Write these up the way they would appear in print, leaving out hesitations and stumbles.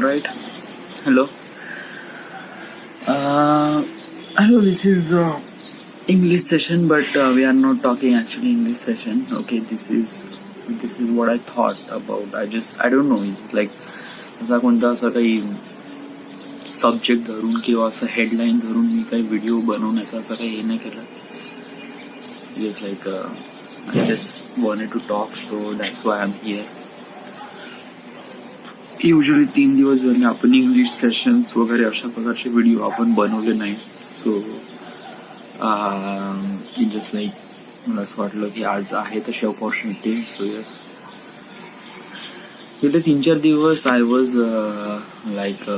All right. Hello. Hello. This is English session, but we are not talking actually English session. Okay. This is what I thought about. I don't know. It's like असा कोणता असा काही subject धरून किंवा असं headline धरून मी काही video बनवण्याचा असं काही हे नाही केलं. Just like I just wanted to talk, so that's why I'm here. Usually 3 दिवस झाले आपण इंग्लिश सेशन्स वगैरे अशा प्रकारचे व्हिडिओ आपण बनवले नाही. सो जस्ट लाईक मला असं वाटलं की आज आहे तशी ऑपॉर्च्युनिटी. सो यस, गेले 3-4 दिवस I was like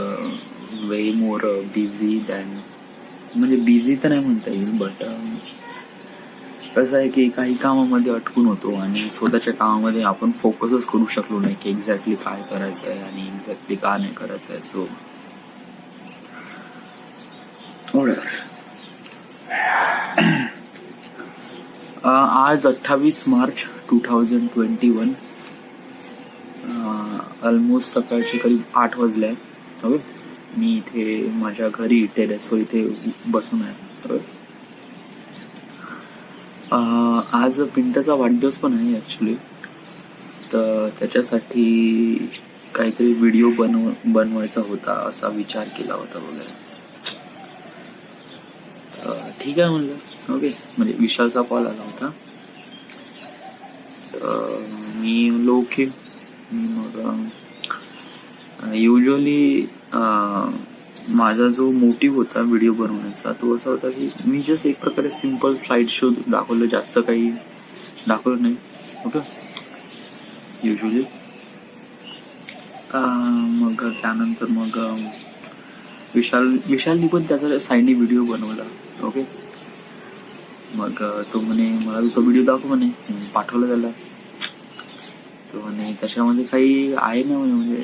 way more busy than, म्हणजे बिझी तर नाही म्हणता येईल, बट कसं आहे की काही कामामध्ये अटकून होतो आणि स्वतःच्या कामामध्ये आपण फोकसच करू शकलो नाही की एक्झॅक्टली काय करायचं आहे आणि एक्झॅक्टली का नाही करायचं आहे. सो आज 28 मार्च 2021, ऑलमोस्ट सकाळचे करीब 8 वाजले आहे. ओके, मी इथे माझ्या घरी टेरेसवर इथे बसून आहे. आज पिंटाचा वाढदिवस पण आहे ॲक्च्युली, तर त्याच्यासाठी काहीतरी व्हिडिओ बनवायचा होता असा विचार केला होता वगैरे. ठीक आहे म्हणलं. ओके, म्हणजे विशालचा कॉल आला होता, तर मी म्हणलो ओके. मग युजली माझा जो मोटिव्ह होता व्हिडिओ बनवण्याचा तो असा होता की मी जस्ट एक प्रकारे सिम्पल स्लाइड शो दाखवलं, जास्त काही दाखवलं नाही. ओके, युजली मग त्यानंतर मग विशालनी पण त्याचा साईडने व्हिडिओ बनवला. ओके, मग तो म्हणे मला तुझा व्हिडिओ दाखव म्हणे. पाठवला त्याला, तो म्हणे त्याच्यामध्ये काही आहे ना म्हणजे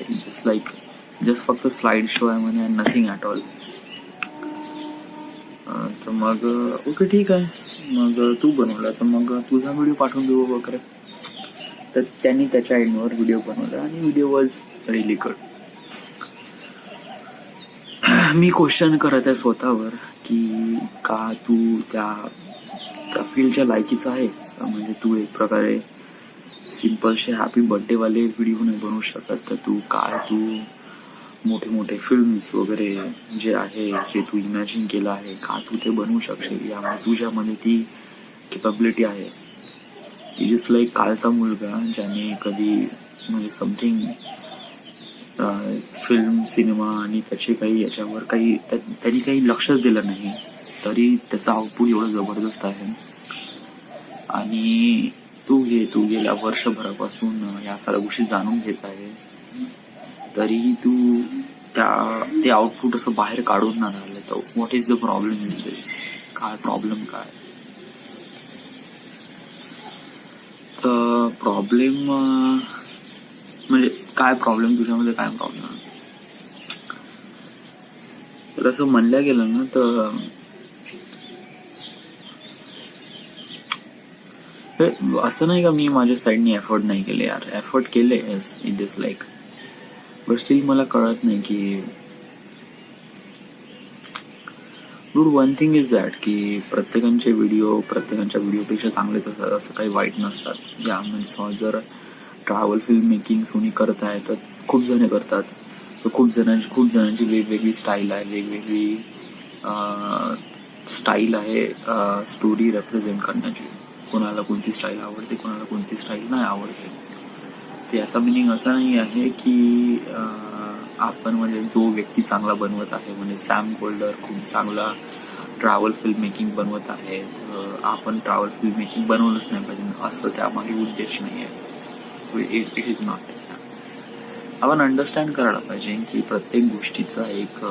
जस्ट फक्त स्लाइड शो आहे म्हणे, नथिंग ॲट ऑल. तर मग ओके ठीक आहे, मग तू बनवला तर मग तुझा व्हिडिओ पाठवून देऊ वगैरे. तर त्यांनी त्याच्या एंडवर व्हिडिओ बनवला आणि video was really good. Me question करत आहे स्वतःवर की का तू त्या फील्डच्या लायकीचा आहे, म्हणजे तू एक प्रकारे सिम्पलशे हॅपी बर्थडेवाले व्हिडिओ नाही बनवू शकत, तर तू मोठे मोठे फिल्म्स वगैरे जे आहे, जे तू इमॅजिन केलं आहे, का तू ते बनवू शकशील, यामुळे तुझ्यामध्ये ती केपॅबिलिटी आहे. जस्ट लाईक कालचा मुलगा ज्याने कधी म्हणजे समथिंग फिल्म सिनेमा आणि त्याचे काही याच्यावर त्यांनी काही लक्षच दिलं नाही, तरी त्याचं आउटपुट एवढं जबरदस्त आहे. आणि तू गेल्या वर्षभरापासून या सगळ्या गोष्टी जाणून घेत आहे, तरीही तू ते आउटपुट असं बाहेर काढून नाही राहिलं. तर what is the problem is this? काय प्रॉब्लेम काय? तर प्रॉब्लेम म्हणजे काय प्रॉब्लेम तुझ्यामध्ये, काय प्रॉब्लेम? तर असं म्हणलं गेलं ना तर असं नाही का मी माझ्या साईडने एफर्ट नाही केले यार, एफर्ट केले it is like, but still मला कळत नाही की वन थिंग इज दॅट की प्रत्येकाच्या व्हिडिओपेक्षा चांगलेच असतात, असं काही वाईट नसतात. या म्हणजे जर ट्रॅव्हल फिल्म मेकिंग कोणी करत आहे तर खूप जण करतात, तर खूप जणांची वेगवेगळी स्टाईल आहे, वेगवेगळी स्टाईल आहे स्टोरी रिप्रेझेंट करण्याची. कोणाला कोणती स्टाईल आवडते, कोणाला कोणती स्टाईल नाही आवडते. ते याचा मिनिंग असा नाही आहे की आपण म्हणजे जो व्यक्ती चांगला बनवत आहे, म्हणजे सॅम गोल्डर खूप चांगला ट्रॅव्हल फिल्म मेकिंग बनवत आहे, आपण ट्रॅव्हल फिल्म मेकिंग बनवलंच नाही पाहिजे असं त्यामागे उद्देश नाही आहे. It is not. आपण अंडरस्टँड करायला पाहिजे की प्रत्येक गोष्टीचा एक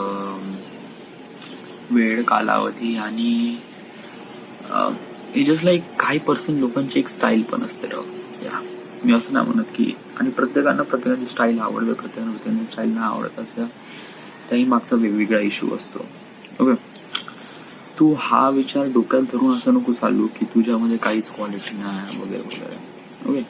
वेळ कालावधी आणि जस्ट लाईक काही लोकांची एक स्टाईल पण असते. मी असं नाही म्हणत की, आणि प्रत्येकाची स्टाईल आवडतं, प्रत्येकाची स्टाईल नाही आवडत, असं त्याही मागचा वेगवेगळा इश्यू असतो. ओके, तू हा विचार डोक्यात धरून असं नको चालू की तुझ्यामध्ये काहीच क्वालिटी नाही वगैरे वगैरे. ओके,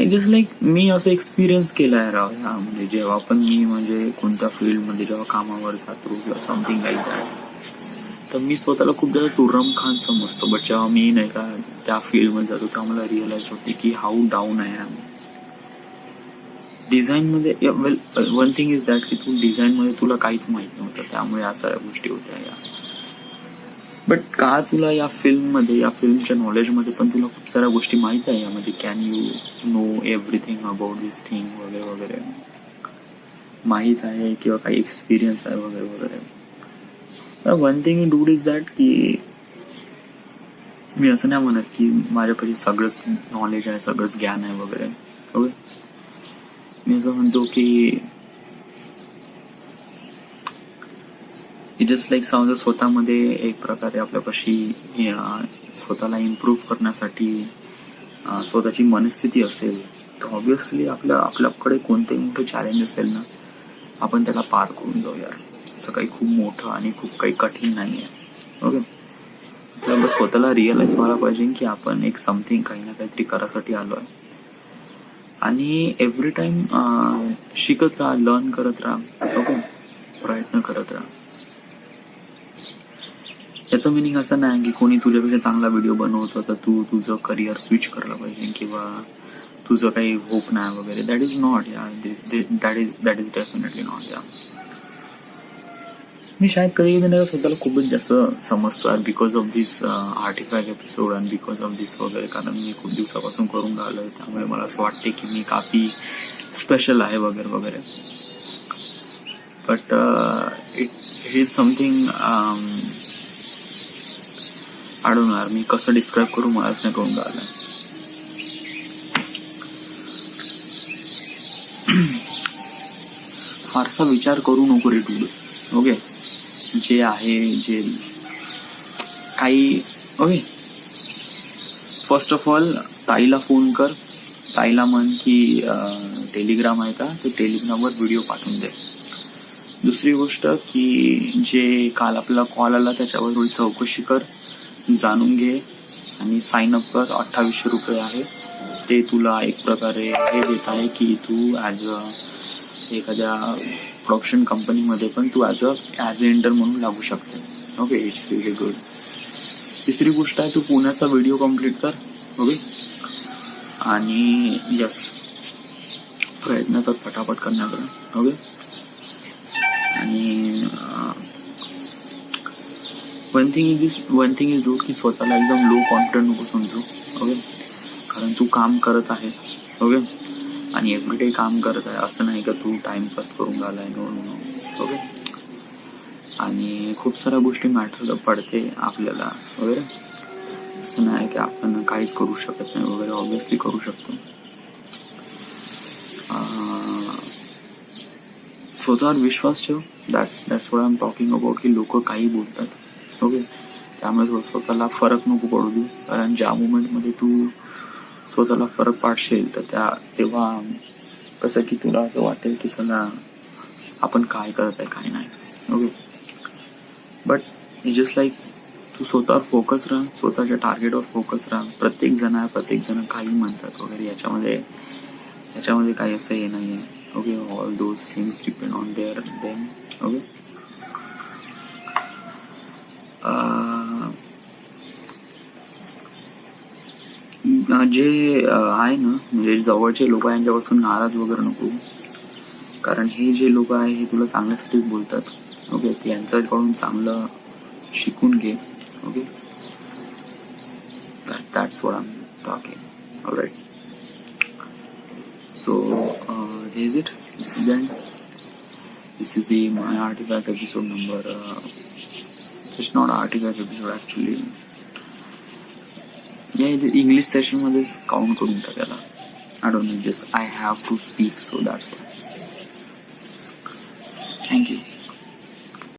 जस्ट लाईक मी असं एक्सपिरियन्स केला आहे राव ह्या, म्हणजे जेव्हा पण मी म्हणजे कोणत्या फील्डमध्ये जेव्हा कामावर जातो किंवा समथिंग लाईक दॅट, तर मी स्वतःला खूप जास्त तुर्रम खान समजतो. बट जेव्हा मी नाही का त्या फील्डमध्ये जातो तेव्हा मला रिअलाइज होते की हाऊ डाऊन आय एम. डिझाईनमध्ये well one thing is that की तू डिझाईनमध्ये तुला काहीच माहित नव्हतं, त्यामुळे या साऱ्या गोष्टी होत्या या. बट का तुला या फिल्ममध्ये, या फिल्मच्या नॉलेजमध्ये पण तुला खूप साऱ्या गोष्टी माहित आहे यामध्ये. Can you know everything about this thing वगैरे वगैरे माहीत आहे किंवा काही एक्सपिरियन्स आहे वगैरे वगैरे. One thing dude is that की मी असं नाही म्हणत की माझ्यापाशी सगळंच नॉलेज आहे, सगळंच ज्ञान आहे वगैरे. ओके, मी असं म्हणतो की जस्ट लाईक समजा स्वतःमध्ये एक प्रकारे आपल्यापाशी स्वतःला इम्प्रूव्ह करण्यासाठी स्वतःची मनस्थिती असेल, तर ऑब्विसली आपल्याकडे कोणतेही मोठं चॅलेंज असेल ना, आपण त्याला पार करून जाऊया. असं काही खूप मोठं आणि खूप काही कठीण नाही आहे. ओके, आपल्याला स्वतःला रिअलाइज व्हायला पाहिजे की आपण एक समथिंग काही ना काहीतरी करायसाठी आलो आहे. आणि एव्हरी टाइम शिकत राहा, लर्न करत राहा. ओके, प्रयत्न करत राहा. याचं मिनिंग असं नाही की कोणी तुझ्यापेक्षा चांगला व्हिडिओ बनवतो तर तू तुझं करिअर स्विच करायला पाहिजे किंवा तुझं काही होप नाही वगैरे. दॅट इज नॉट या, दॅट इज डेफिनेटली नॉट या. मी शायद कधी कधी स्वतःला खूपच जास्त समजतो आहे because of this artifact episode and because of this वगैरे. कारण मी खूप दिवसापासून करून राहिलोय, त्यामुळे मला असं वाटते की मी काफी स्पेशल आहे वगैरे वगैरे. But it is something I don't know, मी कसं डिस्क्राईब करू मलाच नाही करून राहिलं. फारसा विचार करू नको रे तू. ओके, जे आहे जे काही. ओके, फर्स्ट ऑफ ऑल ताईला फोन कर, ताईला म्हण की टेलिग्राम आहे का, ते टेलिग्रामवर व्हिडिओ पाठवून दे. दुसरी गोष्ट की जे काल आपला कॉल आला त्याच्यावर थोडी चौकशी कर, जाणून घे आणि साइन अप कर. 2800 रुपये आहे ते. तुला एक प्रकारे हे देत आहे की तू ॲज अ एखाद्या प्रोडक्शन कंपनीमध्ये पण तू ॲज अ एंटर म्हणून लागू शकते. Okay, it's really good. तिसरी गोष्ट आहे, तू पुण्याचा व्हिडिओ कम्प्लीट कर. ओके, आणि यस, प्रयत्न कर पटापट करण्याकडे. ओके, आणि वन थिंग इज डूड की स्वतःला एकदम लो कॉन्फिडंट नको समजू. ओके, कारण तू काम करत आहे. ओके, आणि एव्हरीडे काम करत आहे, असं नाही का तू टाइमपास करून राहिलाय. No no no. ओके, आणि खूप साऱ्या गोष्टी मॅटर पडते आपल्याला वगैरे. असं नाही की आपण काहीच करू शकत नाही वगैरे, ऑब्विसली करू शकतो. स्वतःवर विश्वास ठेव. That's what I am talking about की लोक काही बोलतात. ओके, त्यामुळे स्वतःला फरक नको पडू दे. कारण ज्या मोमेंटमध्ये तू स्वतःला फरक पाडशील तर तेव्हा कसं की तुला असं वाटेल की चला आपण काय करत आहे काय नाही. ओके, बट जस्ट लाईक तू स्वतःवर फोकस राहा, स्वतःच्या टार्गेटवर फोकस राहा. प्रत्येक जण काही म्हणतात वगैरे, याच्यामध्ये काही असं हे नाही आहे. Okay, all those things depend on them. Okay, जे आहे ना, म्हणजे जवळचे लोक यांच्यापासून नाराज वगैरे नको. कारण हे जे लोक आहे हे तुला चांगल्यासाठीच बोलतात. ओके, ते यांच्याकडून चांगलं शिकून घे. Okay, that's what I'm talking. Alright, so this is it. This is the end. This is my artifact episode number. It's not artifact episode actually. Yeah, English session मध्येच काउंट करून टाकायला. I don't know, just I have to speak, so that's why. Thank you.